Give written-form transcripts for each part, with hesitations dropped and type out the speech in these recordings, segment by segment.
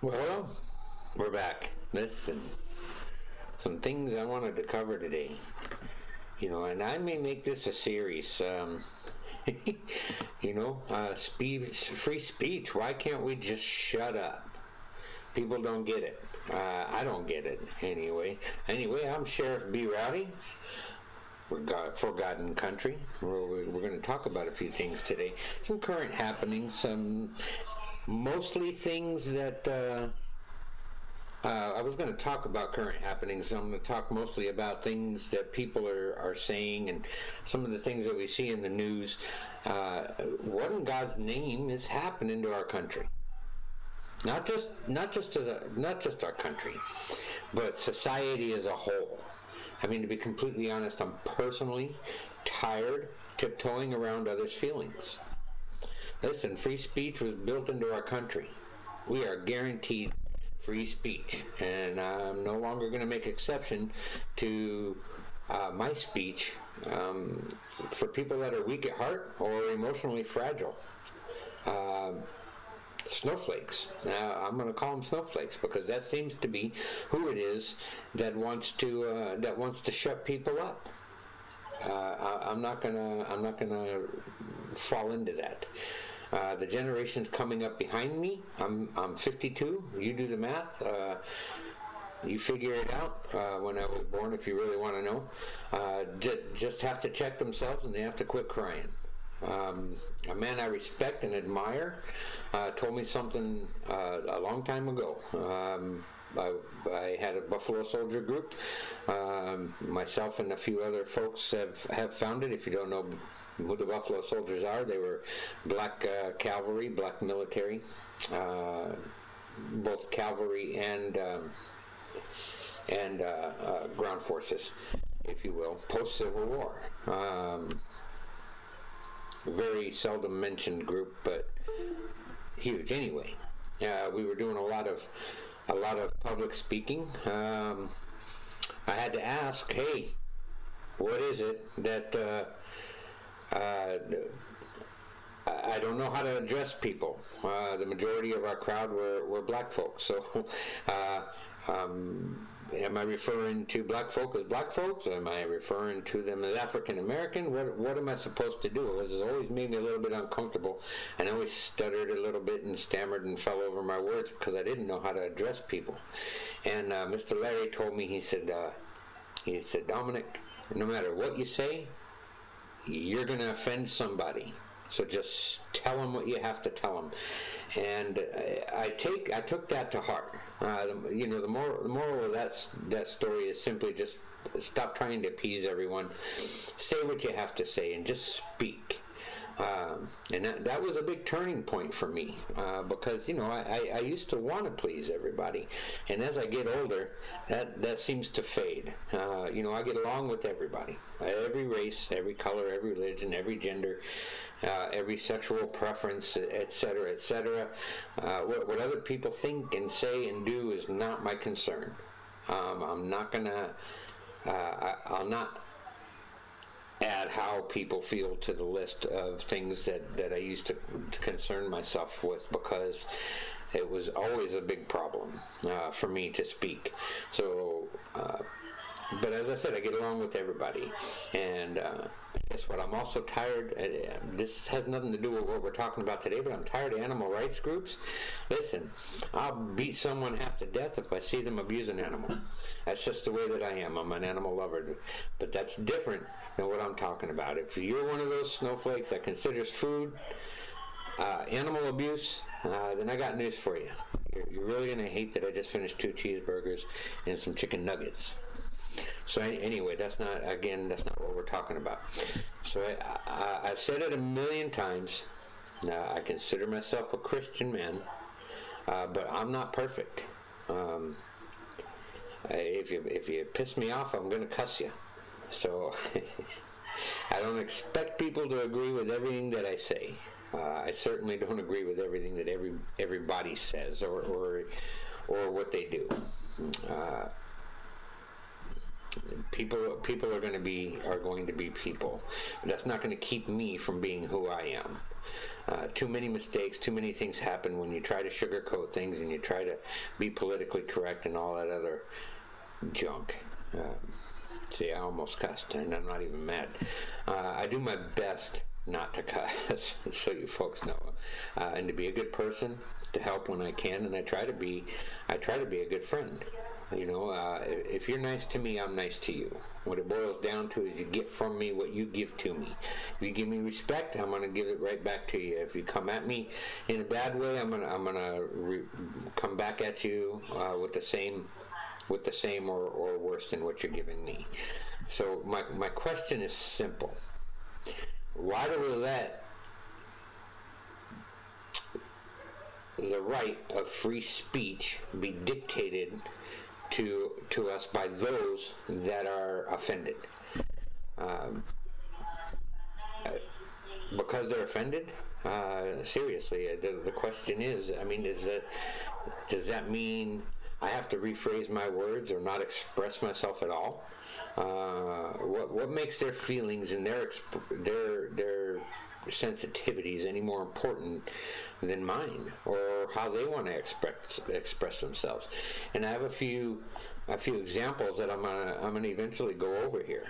Well, we're back. Listen, some things I wanted to cover today. And I may make this a series. Free speech. Why can't we just shut up? People don't get it. I don't get it anyway. Anyway, I'm Sheriff B. Rowdy. Forgotten Country. We're going to talk about a few things today. Some current happenings. Mostly things that I was going to talk about current happenings. I'm going to talk mostly about things that people are saying and some of the things that we see in the news. What in God's name is happening to our country? Not just our country, but society as a whole. I mean, to be completely honest, I'm personally tired tiptoeing around others' feelings. Listen, free speech was built into our country. We are guaranteed free speech, and I'm no longer going to make exception to my speech for people that are weak at heart or emotionally fragile. Snowflakes. Now, I'm going to call them snowflakes because that seems to be who it is that wants to shut people up. I'm not gonna fall into that. The generations coming up behind me. I'm 52. You do the math. You figure it out. When I was born, if you really want to know, just have to check themselves and they have to quit crying. A man I respect and admire told me something a long time ago. I had a Buffalo Soldier group. Myself and a few other folks have founded. If you don't know who the Buffalo Soldiers are, they were black cavalry, black military, both cavalry and ground forces, if you will, post-Civil War. Very seldom mentioned group, but huge. Anyway, we were doing a lot of public speaking. I had to ask, hey, what is it that I don't know how to address people? The majority of our crowd were black folks, so am I referring to black folk as black folks? Am I referring to them as African American? What am I supposed to do? It has always made me a little bit uncomfortable, and I always stuttered a little bit and stammered and fell over my words because I didn't know how to address people. And Mr. Larry told me, he said, Dominic, no matter what you say, you're going to offend somebody. So just tell them what you have to tell them. And I took that to heart. The moral of that story is simply just stop trying to appease everyone. Say what you have to say and just speak. And that was a big turning point for me because I used to want to please everybody, and as I get older, that seems to fade. I get along with everybody, every race, every color, every religion, every gender, every sexual preference, etc., etc. What other people think and say and do is not my concern. I'm not gonna. I'll not add how people feel to the list of things that I used to concern myself with because it was always a big problem for me to speak. So, but as I said, I get along with everybody. And guess what? I'm also tired. This has nothing to do with what we're talking about today, but I'm tired of animal rights groups. Listen, I'll beat someone half to death if I see them abuse an animal. That's just the way that I am. I'm an animal lover. But that's different than what I'm talking about. If you're one of those snowflakes that considers food animal abuse, then I got news for you. You're really going to hate that I just finished 2 cheeseburgers and some chicken nuggets. So anyway, that's not what we're talking about. So I've said it a million times. I consider myself a Christian man, but I'm not perfect. If you piss me off, I'm going to cuss you. So I don't expect people to agree with everything that I say. I certainly don't agree with everything that everybody says or what they do. People are going to be people. But that's not going to keep me from being who I am. too many mistakes, too many things happen when you try to sugarcoat things and you try to be politically correct and all that other junk. See, I almost cussed, and I'm not even mad. I do my best not to cuss, so you folks know, and to be a good person, to help when I can, and I try to be a good friend. You know, if you're nice to me, I'm nice to you. What it boils down to is you get from me what you give to me. If you give me respect, I'm gonna give it right back to you. If you come at me in a bad way, I'm gonna come back at you with the same or worse than what you're giving me. So my question is simple. Why do we let the right of free speech be dictated to us by those that are offended? Because they're offended? Seriously, the question is, I mean, does that mean I have to rephrase my words or not express myself at all? What makes their feelings and their sensitivities any more important than mine, or how they want to express themselves? And I have a few examples that I'm gonna eventually go over here.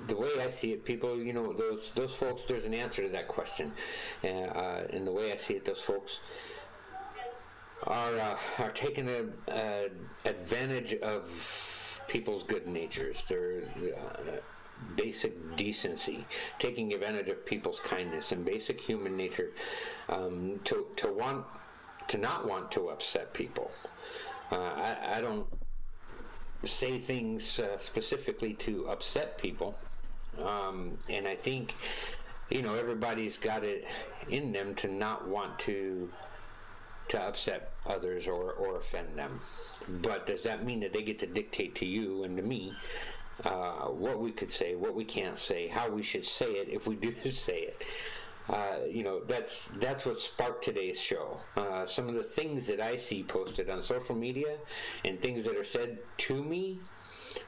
The way I see it, people, you know, those folks, there's an answer to that question, and the way I see it, those folks are taking advantage of people's good natures, their basic decency, taking advantage of people's kindness and basic human nature, to not want to upset people. I don't say things specifically to upset people, and I think, you know, everybody's got it in them to not want to upset others or offend them. But does that mean that they get to dictate to you and to me what we could say, what we can't say, how we should say it if we do say it? You know, that's what sparked today's show. Some of the things that I see posted on social media and things that are said to me,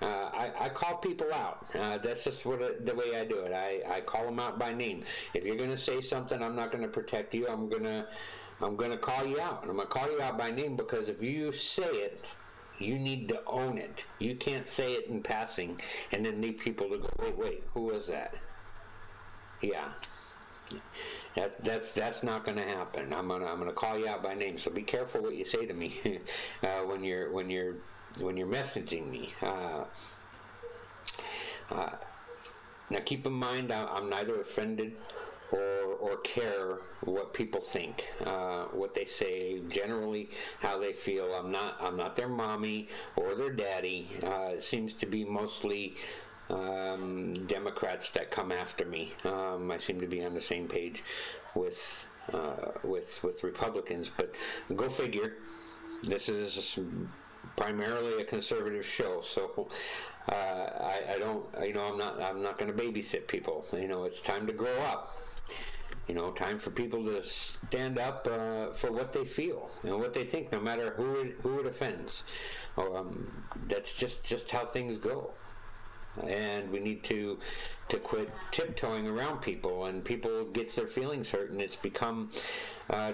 I call people out. That's just the way I do it. I call them out by name. If you're going to say something, I'm not going to protect you. I'm going to call you out. I'm going to call you out by name, because if you say it, you need to own it. You can't say it in passing and then need people to go, wait, who was that? Yeah. That's not going to happen. I'm gonna call you out by name. So be careful what you say to me when you're messaging me. Now keep in mind, I'm neither offended or care what people think, what they say, generally how they feel. I'm not their mommy or their daddy. It seems to be mostly Democrats that come after me. I seem to be on the same page with Republicans, but go figure. This is primarily a conservative show, so I don't, you know, I'm not going to babysit people. You know, it's time to grow up. You know, time for people to stand up for what they feel and what they think, no matter who it offends. That's just how things go. And we need to quit tiptoeing around people, and people get their feelings hurt, and it's become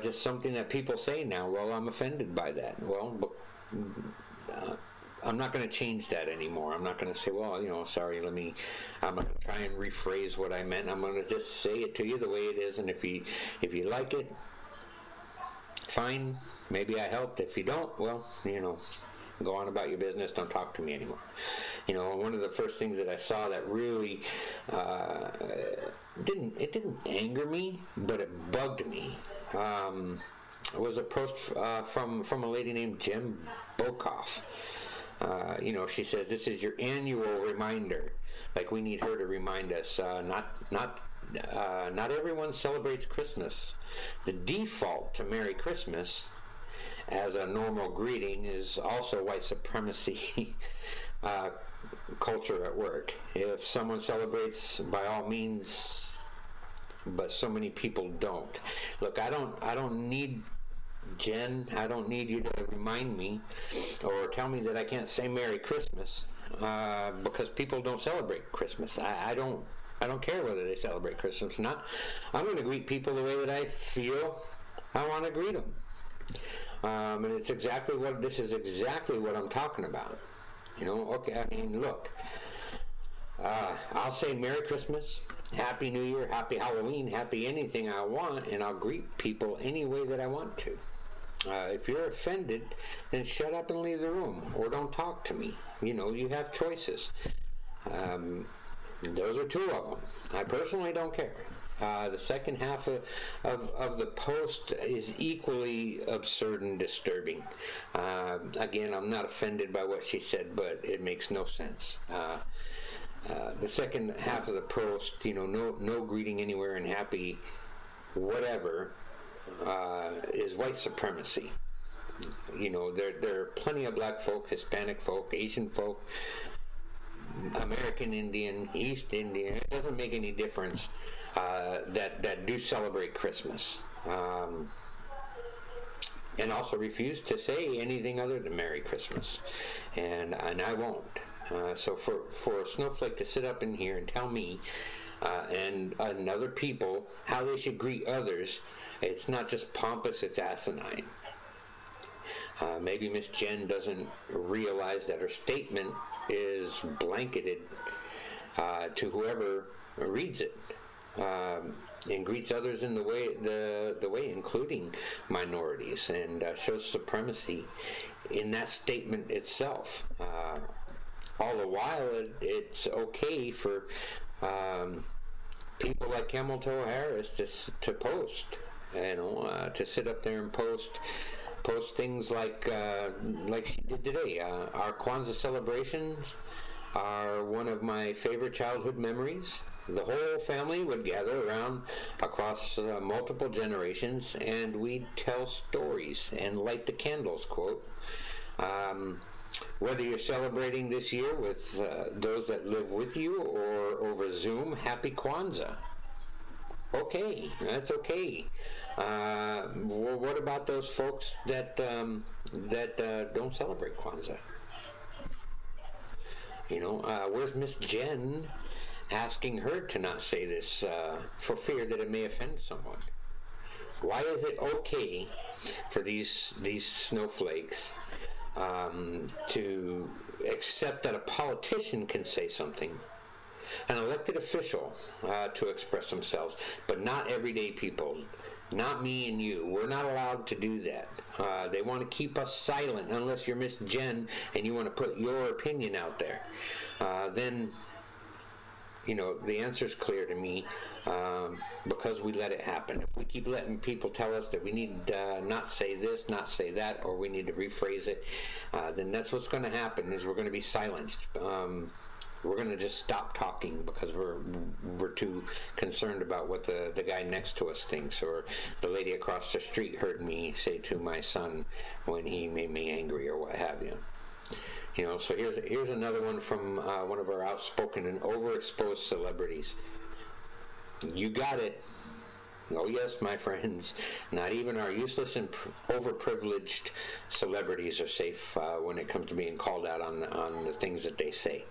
just something that people say now. Well, I'm offended by that. Well, I'm not going to change that anymore. I'm not going to say, well, you know, sorry, I'm going to try and rephrase what I meant. I'm going to just say it to you the way it is, and if you like it, fine, maybe I helped. If you don't, well, you know, go on about your business. Don't talk to me anymore. You know, one of the first things that I saw that really didn't anger me, but it bugged me. Was a post from a lady named Jen Bokoff. You know, she says, this is your annual reminder. Like, we need her to remind us. Not everyone celebrates Christmas. The default to Merry Christmas as a normal greeting is also white supremacy culture at work. If someone celebrates, by all means, but so many people don't. Look, I don't need Jen, I don't need you to remind me or tell me that I can't say Merry Christmas because people don't celebrate Christmas. I don't I don't care whether they celebrate Christmas or not. I'm going to greet people the way that I feel I want to greet them. And it's exactly what, this is exactly what I'm talking about. You know, okay, I mean, look, I'll say Merry Christmas, Happy New Year, Happy Halloween, Happy anything I want, and I'll greet people any way that I want to. If you're offended, then shut up and leave the room, or don't talk to me. You know, you have choices. Those are two of them. I personally don't care. The second half of the post is equally absurd and disturbing. Again, I'm not offended by what she said, but it makes no sense. The second half of the post, you know, no greeting anywhere and happy whatever, is white supremacy. You know, there are plenty of black folk, Hispanic folk, Asian folk, American Indian, East Indian. It doesn't make any difference. That do celebrate Christmas, and also refuse to say anything other than Merry Christmas, and I won't. So for a snowflake to sit up in here and tell me and other people how they should greet others, it's not just pompous, it's asinine. Maybe Miss Jen doesn't realize that her statement is blanketed to whoever reads it. And greets others in the way, including minorities, and shows supremacy in that statement itself. All the while, it's okay for people like Hamilton Harris to post, you know, to sit up there and post things like she did today. Our Kwanzaa celebrations are one of my favorite childhood memories. The whole family would gather around across multiple generations, and we'd tell stories and light the candles, quote. Whether you're celebrating this year with those that live with you or over Zoom, happy Kwanzaa. Okay, that's okay. Well, what about those folks that don't celebrate Kwanzaa? You know, where's Miss Jen asking her to not say this for fear that it may offend someone? Why is it okay for these snowflakes to accept that a politician can say something, an elected official to express themselves, but not everyday people? Not me and you. We're not allowed to do that. They want to keep us silent unless you're Miss Jen and you want to put your opinion out there. Then, you know, the answer's clear to me, because we let it happen. If we keep letting people tell us that we need not say this, not say that, or we need to rephrase it, then that's what's going to happen, is we're going to be silenced. We're going to just stop talking because we're too concerned about what the guy next to us thinks, or the lady across the street heard me say to my son when he made me angry, or what have you. You know, so here's another one from one of our outspoken and overexposed celebrities. You got it. Oh yes, my friends, not even our useless and overprivileged celebrities are safe when it comes to being called out on the things that they say.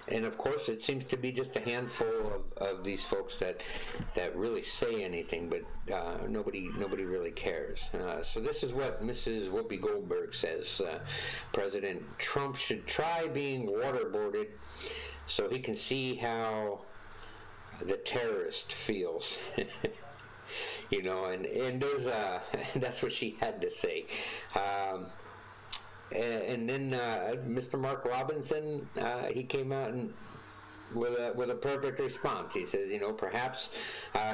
And of course, it seems to be just a handful of these folks that really say anything, but nobody really cares. So this is what Mrs. Whoopi Goldberg says. President Trump should try being waterboarded so he can see how the terrorist feels. You know, and there's that's what she had to say. And then Mr. Mark Robinson, he came out and with a perfect response. He says, you know, perhaps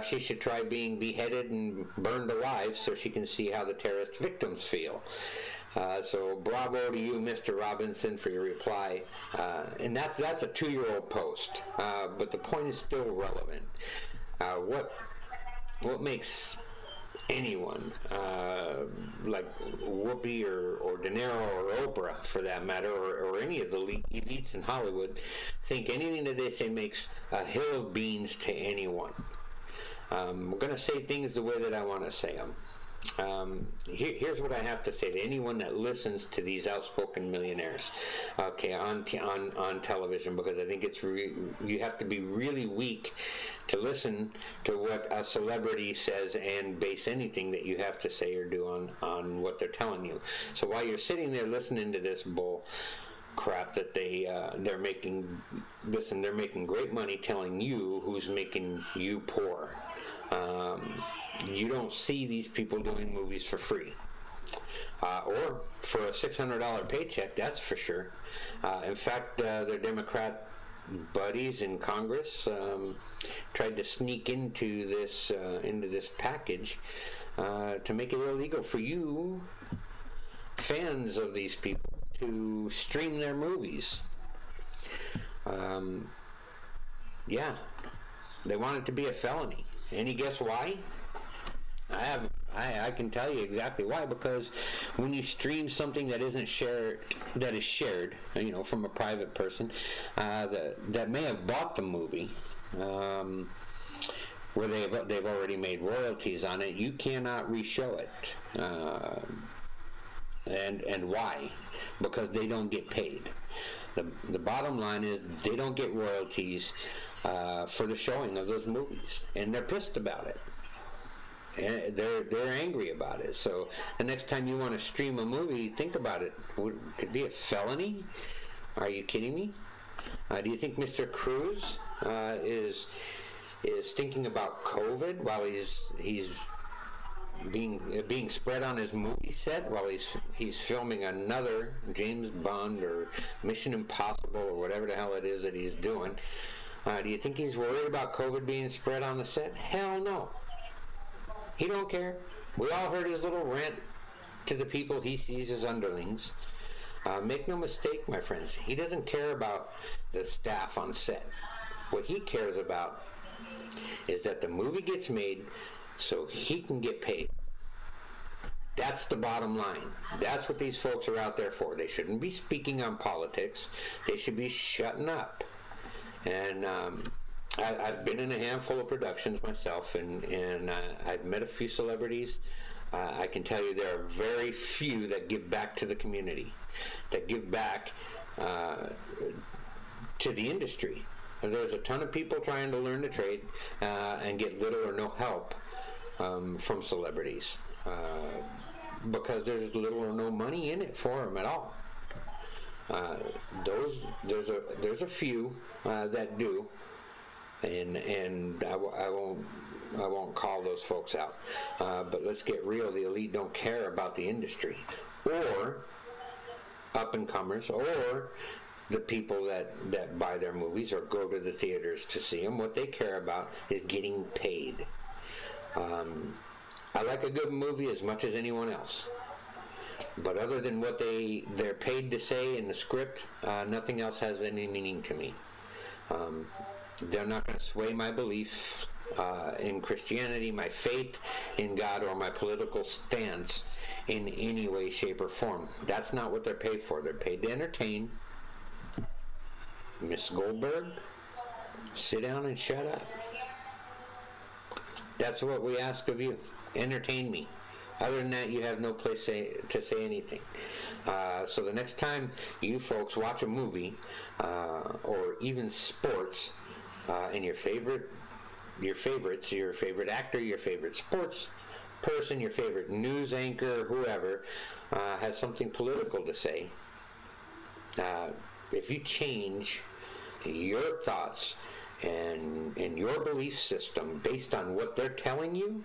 she should try being beheaded and burned alive so she can see how the terrorist victims feel. So bravo to you, Mr. Robinson, for your reply. And that's a 2-year-old post, but the point is still relevant. What makes anyone like Whoopi or De Niro or Oprah, for that matter, or any of the elites in Hollywood, think anything that they say makes a hill of beans to anyone? I'm going to say things the way that I want to say them. Here's what I have to say to anyone that listens to these outspoken millionaires, okay, on television, because I think you have to be really weak to listen to what a celebrity says and base anything that you have to say or do on what they're telling you. So while you're sitting there listening to this bull crap that they're making, listen, they're making great money telling you who's making you poor. You don't see these people doing movies for free, or for a $600 paycheck, that's for sure. In fact, their Democrat buddies in Congress tried to sneak into this package to make it illegal for you, fans of these people, to stream their movies. Yeah, they want it to be a felony. Any guess why? I can tell you exactly why. Because when you stream something that is shared, from a private person that may have bought the movie, where they've already made royalties on it, you cannot reshow it. And why? Because they don't get paid. The bottom line is they don't get royalties for the showing of those movies, and they're pissed about it. And they're angry about it. So the next time you want to stream a movie, think about it. Could it be a felony? Are you kidding me? Do you think Mr. Cruz is thinking about COVID while he's being spread on his movie set while he's filming another James Bond or Mission Impossible or whatever the hell it is that he's doing? Do you think he's worried about COVID being spread on the set? Hell no. He don't care. We all heard his little rant to the people he sees as underlings. Make no mistake, my friends, he doesn't care about the staff on set. What he cares about is that the movie gets made so he can get paid. That's the bottom line. That's what these folks are out there for. They shouldn't be speaking on politics. They should be shutting up. And I've been in a handful of productions myself, and I've met a few celebrities. I can tell you there are very few that give back to the community, that give back to the industry. There's a ton of people trying to learn the trade and get little or no help from celebrities because there's little or no money in it for them at all. There's a few that do, and I won't call those folks out. But let's get real: the elite don't care about the industry, or up and comers, or the people that buy their movies or go to the theaters to see them. What they care about is getting paid. I like a good movie as much as anyone else. But other than what they're paid to say in the script, nothing else has any meaning to me. They're not going to sway my belief in Christianity, my faith in God, or my political stance in any way, shape, or form. That's not what they're paid for. They're paid to entertain. Miss Goldberg, sit down and shut up. That's what we ask of you. Entertain me. Other than that, you have no place to say anything. So the next time you folks watch a movie or even sports, and your favorite actor, your favorite sports person, your favorite news anchor, whoever, has something political to say, if you change your thoughts and your belief system based on what they're telling you,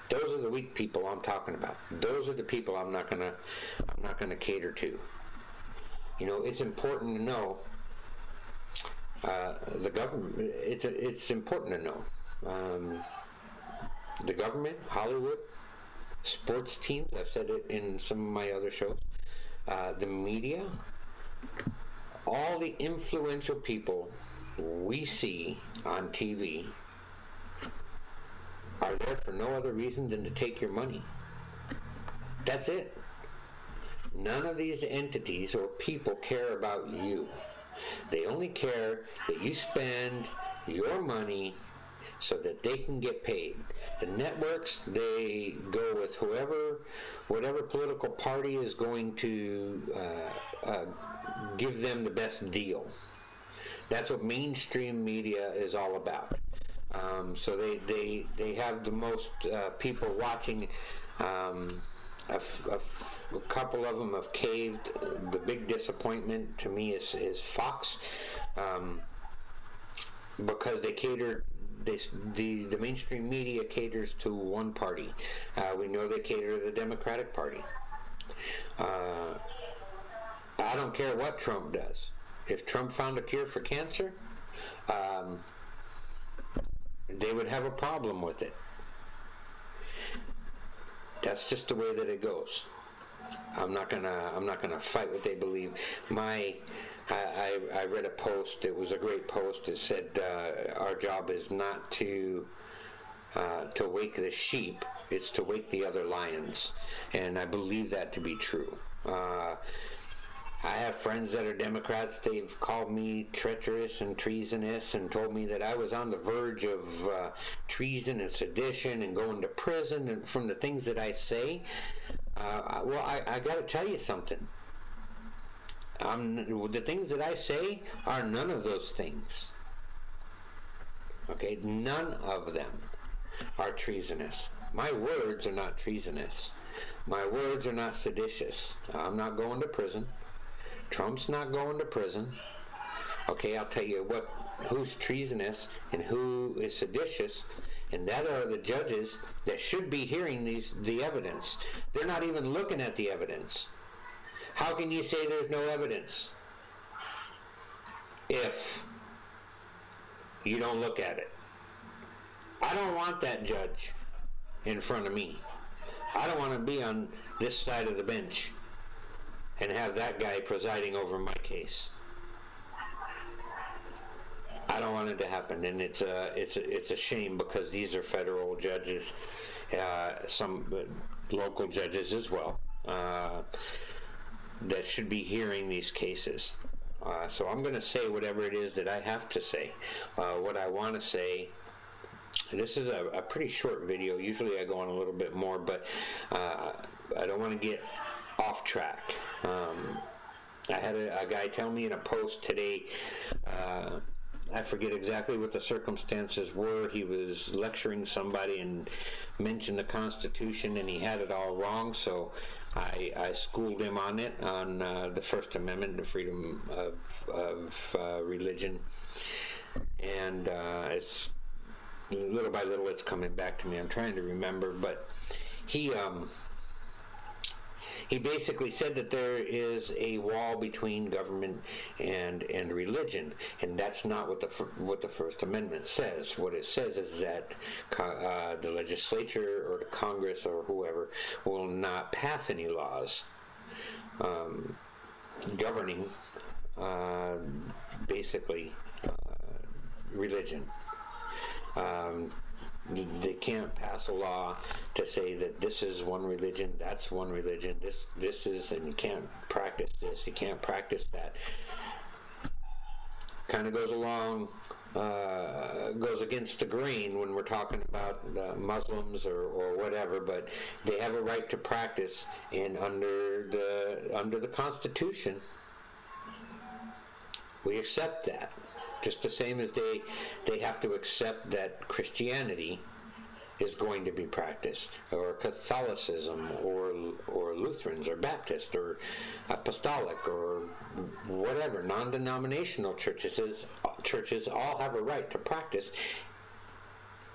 those are the weak people I'm talking about. Those are the people I'm not gonna cater to. It's important to know the government. It's important to know the government, Hollywood, sports teams. I've said it in some of my other shows. The media, all the influential people we see on TV are there for no other reason than to take your money. That's it. None of these entities or people care about you. They only care that you spend your money so that they can get paid. The networks, they go with whatever political party is going to give them the best deal. That's what mainstream media is all about. So they have the most people watching. A couple of them have caved. The big disappointment to me is Fox, because they cater. The mainstream media caters to one party. We know they cater to the Democratic Party. I don't care what Trump does. If Trump found a cure for cancer, they would have a problem with it. That's just the way that it goes. I'm not gonna fight what they believe. I read a post. It was a great post. It said our job is not to wake the sheep. It's to wake the other lions, and I believe that to be true. I have friends that are Democrats. They've called me treacherous and treasonous and told me that I was on the verge of treason and sedition and going to prison and from the things that I say. Well, I got to tell you something. The things that I say are none of those things. Okay, none of them are treasonous. My words are not treasonous. My words are not seditious. I'm not going to prison. Trump's not going to prison. Okay, I'll tell you who's treasonous and who is seditious, and that are the judges that should be hearing the evidence. They're not even looking at the evidence. How can you say there's no evidence if you don't look at it? I don't want that judge in front of me. I don't want to be on this side of the bench and have that guy presiding over my case. I don't want it to happen, and it's a shame because these are federal judges, some local judges as well, that should be hearing these cases. So I'm going to say whatever it is that I have to say. What I want to say. This is a pretty short video. Usually I go on a little bit more, but I don't want to get off track. I had a guy tell me in a post today, I forget exactly what the circumstances were. He was lecturing somebody and mentioned the Constitution, and he had it all wrong, so I schooled him on it, on the First Amendment, the freedom of religion, and it's little by little it's coming back to me. I'm trying to remember, but he basically said that there is a wall between government and religion, and that's not what the First Amendment says. What it says is that the legislature or the Congress or whoever will not pass any laws governing basically religion. They can't pass a law to say that this is one religion, that's one religion, this is, and you can't practice this, you can't practice that. Kind of goes along, goes against the grain when we're talking about Muslims or whatever, but they have a right to practice, and under the Constitution, we accept that. Just the same as they have to accept that Christianity is going to be practiced, or Catholicism, or Lutherans, or Baptist, or Apostolic, or whatever, non-denominational churches all have a right to practice.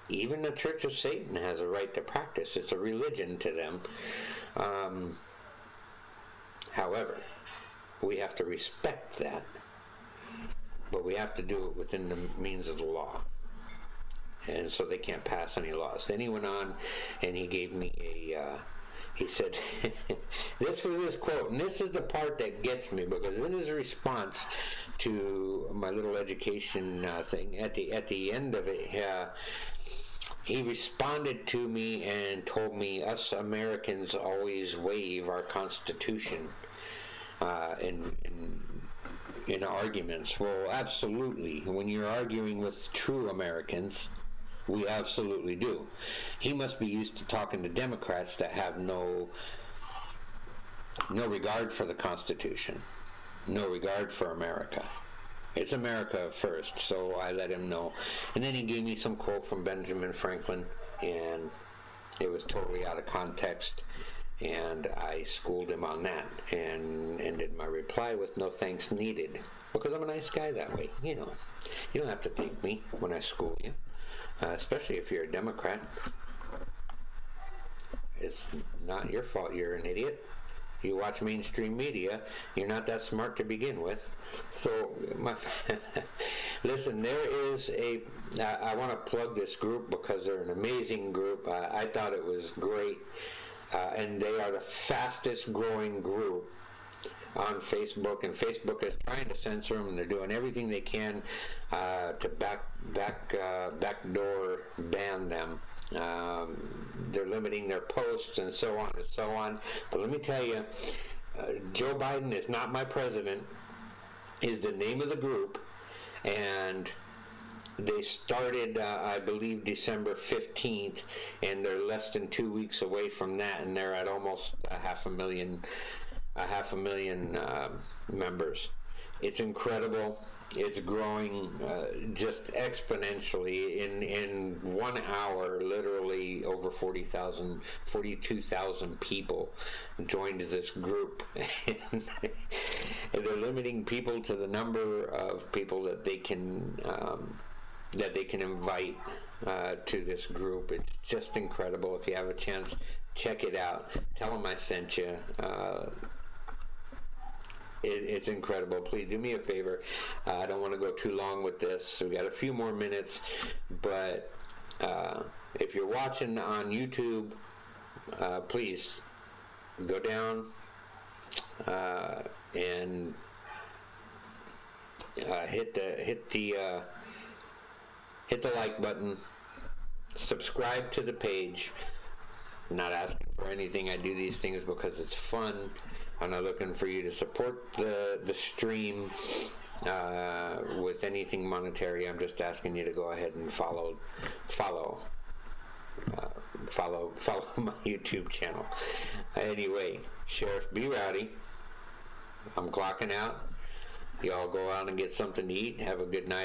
Even the Church of Satan has a right to practice. It's a religion to them. However, we have to respect that. But we have to do it within the means of the law. And so they can't pass any laws. Then he went on and he gave me he said, this was his quote, and this is the part that gets me, because in his response to my little education thing, at the end of it, he responded to me and told me, us Americans always waive our Constitution in arguments. Well, absolutely. When you're arguing with true Americans, We absolutely do. He must be used to talking to Democrats that have no regard for the Constitution, no regard for America. It's America first, so I let him know. And then he gave me some quote from Benjamin Franklin, and it was totally out of context, and I schooled him on that and ended my reply with no thanks needed, because I'm a nice guy that way. You know, you don't have to thank me when I school you, especially if you're a Democrat. It's not your fault you're an idiot. You watch mainstream media, you're not that smart to begin with. So, listen, there is I want to plug this group because they're an amazing group. I thought it was great. And they are the fastest growing group on Facebook, and Facebook is trying to censor them, and they're doing everything they can to backdoor ban them. They're limiting their posts and so on and so on. But let me tell you, Joe Biden is not my president is the name of the group, and they started, I believe, December 15th, and they're less than 2 weeks away from that, and they're at almost a half a million members. It's incredible. It's growing just exponentially. In 1 hour, literally over 42,000 people joined this group. And they're limiting people to the number of people that they can invite to this group. It's just incredible. If you have a chance, check it out. Tell them I sent you. It's incredible. Please do me a favor. I don't want to go too long with this. We got a few more minutes, but if you're watching on YouTube, please go down and hit the like button. Subscribe to the page. I'm not asking for anything. I do these things because it's fun. I'm not looking for you to support the stream with anything monetary. I'm just asking you to go ahead and follow my YouTube channel. Anyway, Sheriff B. Rowdy, I'm clocking out. Y'all go out and get something to eat. Have a good night.